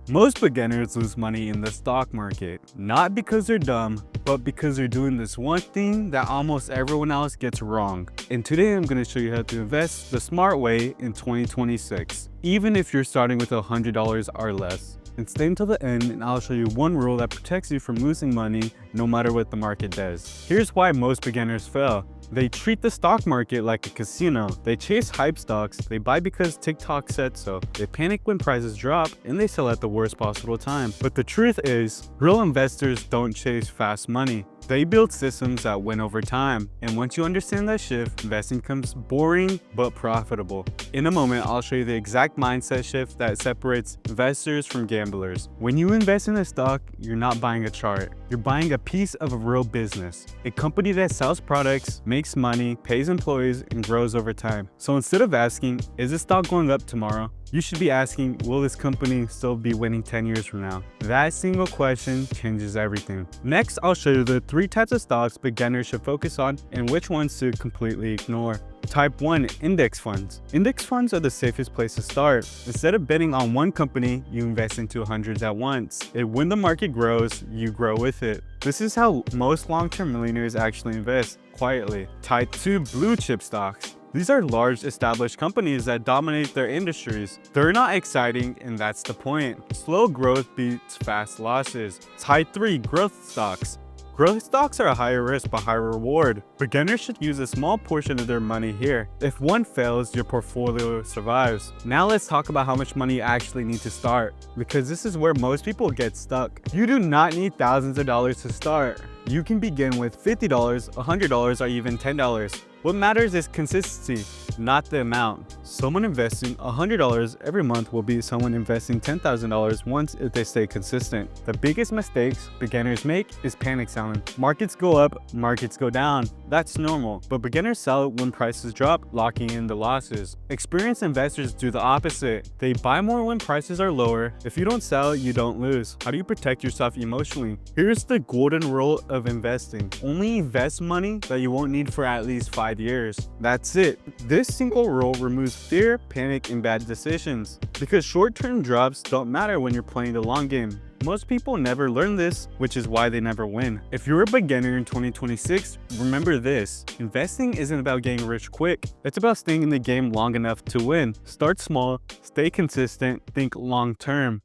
Most beginners lose money in the stock market, not because they're dumb, but because they're doing this one thing that almost everyone else gets wrong. And today I'm going to show you how to invest the smart way in 2026, even if you're starting with $100 or less. And stay until the end and I'll show you one rule that protects you from losing money no matter what the market does. Here's why most beginners fail. They treat the stock market like a casino. They chase hype stocks, they buy because TikTok said so, they panic when prices drop, and they sell at the worst possible time. But the truth is, real investors don't chase fast money. They build systems that win over time. And once you understand that shift, investing becomes boring but profitable. In a moment, I'll show you the exact mindset shift that separates investors from gamblers. When you invest in a stock, you're not buying a chart. You're buying a piece of a real business. A company that sells products, makes money, pays employees, and grows over time. So instead of asking, is this stock going up tomorrow? You should be asking, will this company still be winning 10 years from now? That single question changes everything. Next, I'll show you the 3 types of stocks beginners should focus on and which ones to completely ignore. Type 1, index funds. Index funds are the safest place to start. Instead of betting on one company, you invest into hundreds at once. And when the market grows, you grow with it. This is how most long-term millionaires actually invest, quietly. Type 2, blue chip stocks. These are large established companies that dominate their industries. They're not exciting, and that's the point. Slow growth beats fast losses. Type 3, growth stocks. Growth stocks are a higher risk but higher reward. Beginners should use a small portion of their money here. If one fails, your portfolio survives. Now let's talk about how much money you actually need to start, because this is where most people get stuck. You do not need thousands of dollars to start. You can begin with $50, $100, or even $10. What matters is consistency, not the amount. Someone investing $100 every month will be someone investing $10,000 once if they stay consistent. The biggest mistakes beginners make is panic selling. Markets go up, markets go down. That's normal, but beginners sell when prices drop, locking in the losses. Experienced investors do the opposite. They buy more when prices are lower. If you don't sell, you don't lose. How do you protect yourself emotionally? Here's the golden rule of investing. Only invest money that you won't need for at least 5 years. That's it. This single rule removes fear, panic, and bad decisions. Because short-term drops don't matter when you're playing the long game. Most people never learn this, which is why they never win. If you're a beginner in 2026, remember this. Investing isn't about getting rich quick. It's about staying in the game long enough to win. Start small, stay consistent, think long-term.